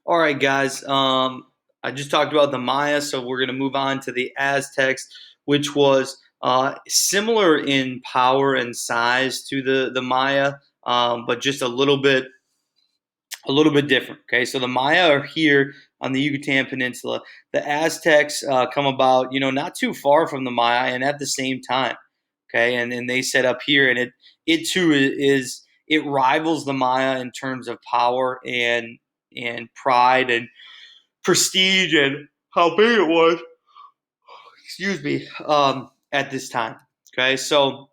All right, guys. I just talked about the Maya, so we're going to move on to the Aztecs, which was similar in power and size to the Maya, but just a little bit different. Okay, so the Maya are here on the Yucatan Peninsula. The Aztecs come about, not too far from the Maya, and at the same time. Okay, and they set up here, and it too is it rivals the Maya in terms of power and pride and prestige and how big it was. Excuse me. At this time. Okay, so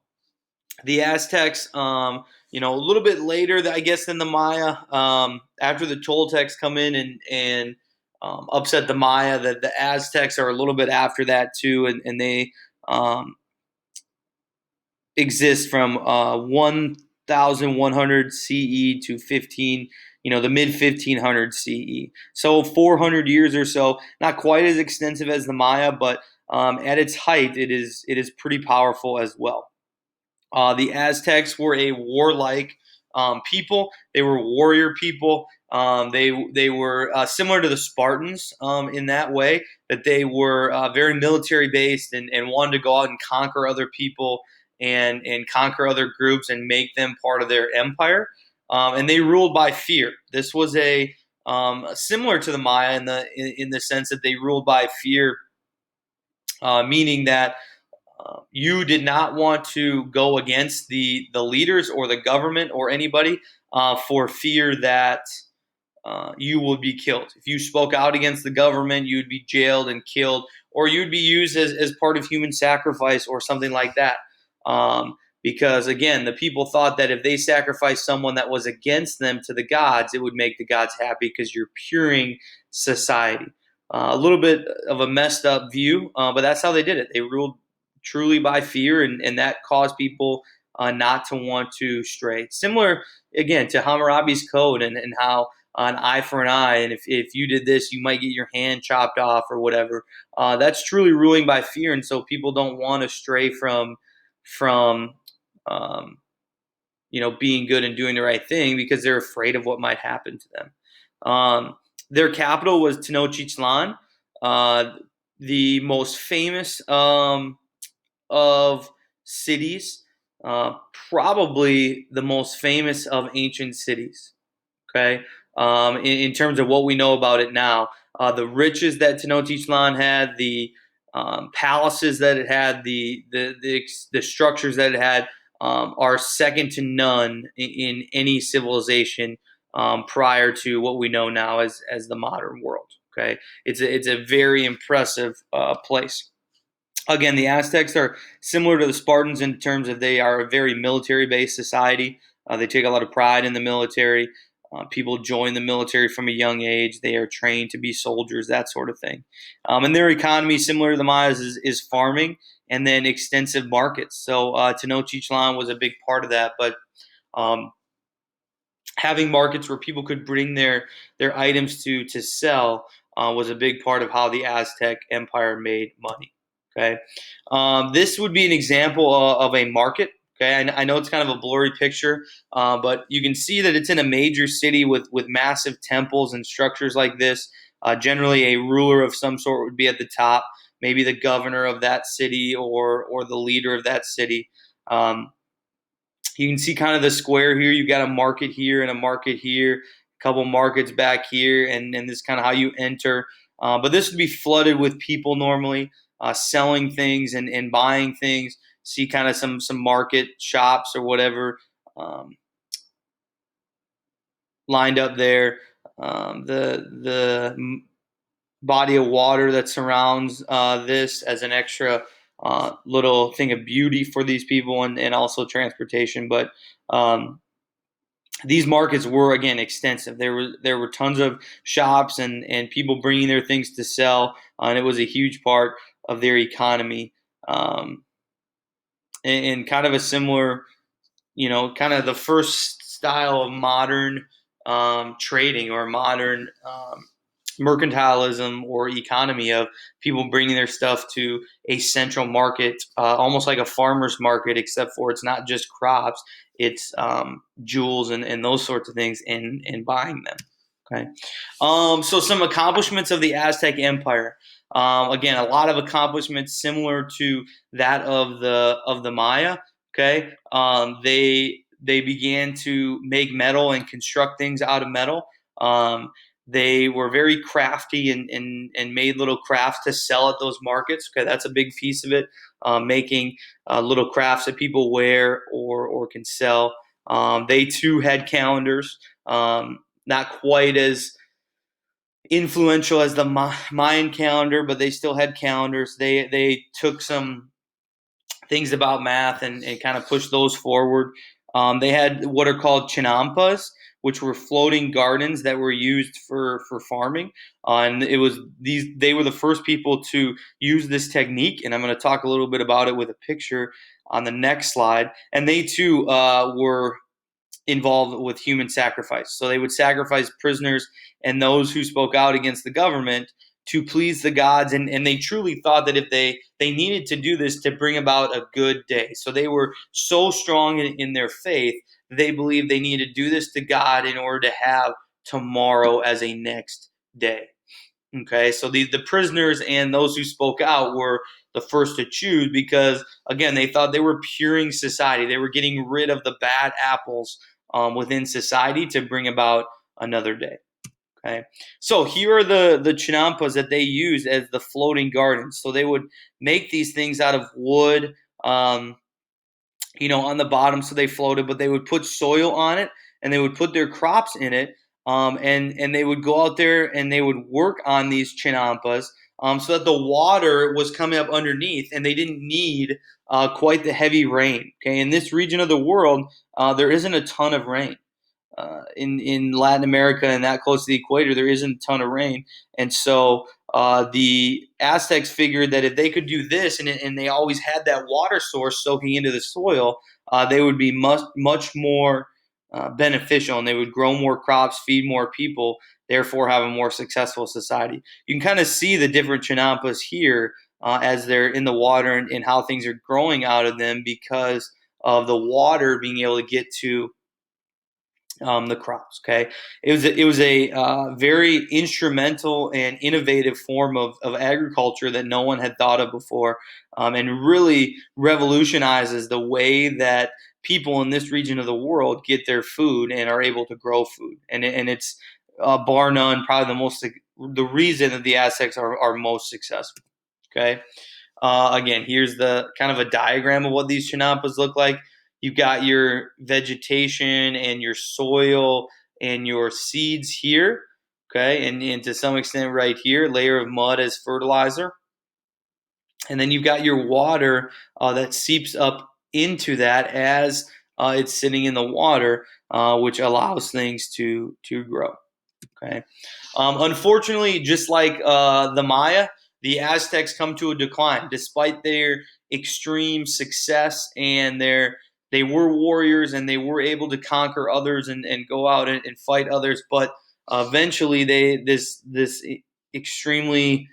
the Aztecs, a little bit later, I guess, than the Maya. After the Toltecs come in and upset the Maya, that the Aztecs are a little bit after that too, and they um, exist from 1,100 CE to the mid 1500 CE. So 400 years or so, not quite as extensive as the Maya, but at its height, it is pretty powerful as well. The Aztecs were a warlike people. They were warrior people. They were similar to the Spartans in that way, that they were very military based and wanted to go out and conquer other people and conquer other groups and make them part of their empire. And they ruled by fear. This was a similar to the Maya in the sense that they ruled by fear, meaning that you did not want to go against the leaders or the government or anybody for fear that you would be killed. If you spoke out against the government, you'd be jailed and killed, or you'd be used as part of human sacrifice or something like that. Because again, the people thought that if they sacrificed someone that was against them to the gods, it would make the gods happy because you're puring society. A little bit of a messed up view, but that's how they did it. They ruled truly by fear, and that caused people not to want to stray. Similar, again, to Hammurabi's code and how an eye for an eye, and if you did this, you might get your hand chopped off or whatever. That's truly ruling by fear, and so people don't want to stray from um, being good and doing the right thing because they're afraid of what might happen to them. Their capital was Tenochtitlan, uh, the most famous of cities, uh, probably the most famous of ancient cities. Okay, in terms of what we know about it now, the riches that Tenochtitlan had, the palaces that it had, the structures that it had, are second to none in any civilization prior to what we know now as the modern world. Okay, it's a very impressive place. Again, the Aztecs are similar to the Spartans in terms of they are a very military based society. They take a lot of pride in the military. People join the military from a young age. They are trained to be soldiers, that sort of thing. And their economy, similar to the Mayas, is farming and then extensive markets. So Tenochtitlan was a big part of that. But um, having markets where people could bring their items to sell was a big part of how the Aztec Empire made money. Okay, this would be an example of a market. Okay, I know it's kind of a blurry picture, but you can see that it's in a major city with massive temples and structures like this. Generally, a ruler of some sort would be at the top, maybe the governor of that city or the leader of that city. You can see kind of the square here. You've got a market here and a market here, a couple markets back here, and this is kind of how you enter. But this would be flooded with people normally selling things and buying things. See kind of some market shops or whatever lined up there. The body of water that surrounds this as an extra little thing of beauty for these people and also transportation. But these markets were again extensive. There were tons of shops and people bringing their things to sell, and it was a huge part of their economy. Um, and kind of a similar, kind of the first style of modern trading or modern mercantilism or economy of people bringing their stuff to a central market, almost like a farmer's market, except for it's not just crops, it's jewels and those sorts of things and buying them. Okay. So some accomplishments of the Aztec Empire. Again, a lot of accomplishments similar to that of the Maya. Okay. They began to make metal and construct things out of metal. Um, they were very crafty and made little crafts to sell at those markets. Okay, that's a big piece of it. Making little crafts that people wear or can sell. They too had calendars. Not quite as influential as the Mayan calendar, but they still had calendars. They took some things about math and kind of pushed those forward. They had what are called chinampas, which were floating gardens that were used for farming. And it was these they were the first people to use this technique, and I'm going to talk a little bit about it with a picture on the next slide. And they too were involved with human sacrifice. So they would sacrifice prisoners and those who spoke out against the government to please the gods. And they truly thought that if they needed to do this to bring about a good day. So they were so strong in their faith, they believed they needed to do this to God in order to have tomorrow as a next day. Okay, so the prisoners and those who spoke out were the first to choose because, again, they thought they were puring society. They were getting rid of the bad apples within society to bring about another day. Okay, so here are the chinampas that they used as the floating gardens. So they would make these things out of wood, um, on the bottom, so they floated, but they would put soil on it and they would put their crops in it, and they would go out there and they would work on these chinampas, so that the water was coming up underneath and they didn't need quite the heavy rain. Okay, in this region of the world, there isn't a ton of rain in Latin America and that close to the equator, there isn't a ton of rain, and so the Aztecs figured that if they could do this, and they always had that water source soaking into the soil, they would be much more beneficial, and they would grow more crops, feed more people, therefore have a more successful society. You can kind of see the different chinampas here as they're in the water and how things are growing out of them because of the water being able to get to the crops. Okay, it was a very instrumental and innovative form of agriculture that no one had thought of before, and really revolutionizes the way that people in this region of the world get their food and are able to grow food. And it's bar none probably the reason that the Aztecs are most successful. Okay. Again, here's the kind of a diagram of what these chinampas look like. You've got your vegetation and your soil and your seeds here, okay, and to some extent right here, layer of mud as fertilizer. And then you've got your water that seeps up into that as it's sitting in the water, which allows things to grow. Okay. Unfortunately, just like the Maya, the Aztecs come to a decline despite their extreme success and they were warriors and they were able to conquer others and go out and fight others. But eventually, this extremely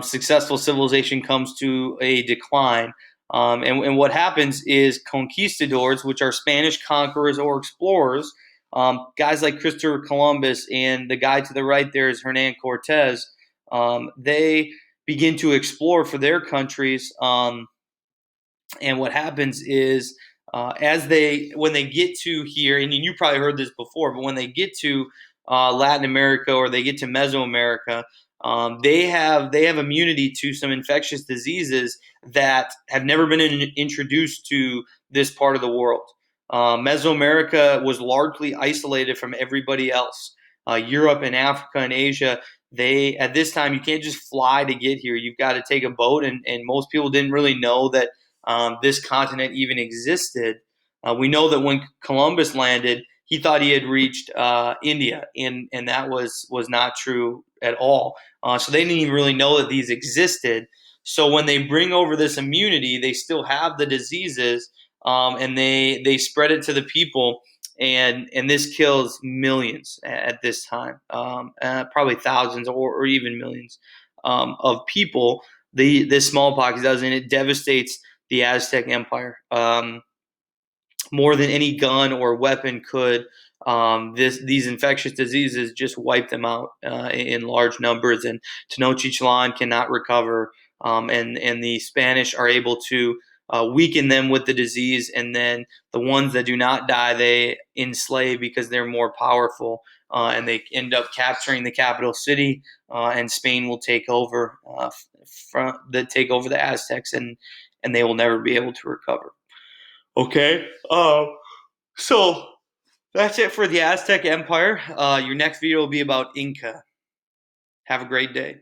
successful civilization comes to a decline. And what happens is conquistadors, which are Spanish conquerors or explorers, guys like Christopher Columbus and the guy to the right there is Hernan Cortez. They begin to explore for their countries, and what happens is when they get to here, and you probably heard this before, but when they get to Latin America or they get to Mesoamerica, they have immunity to some infectious diseases that have never been introduced to this part of the world. Mesoamerica was largely isolated from everybody else. Europe and Africa and Asia, they at this time you can't just fly to get here. You've got to take a boat, and most people didn't really know that this continent even existed. We know that when Columbus landed, he thought he had reached India, and that was not true at all. So they didn't even really know that these existed. So when they bring over this immunity, they still have the diseases, and they spread it to the people, and this kills millions at this time, probably thousands or even millions of people. This smallpox does, and it devastates the Aztec Empire more than any gun or weapon could. These infectious diseases just wipe them out in large numbers, and Tenochtitlan cannot recover. And the Spanish are able to weaken them with the disease, and then the ones that do not die, they enslave because they're more powerful, and they end up capturing the capital city, and Spain will take over the Aztecs, and they will never be able to recover. Okay, so that's it for the Aztec Empire. Your next video will be about Inca. Have a great day.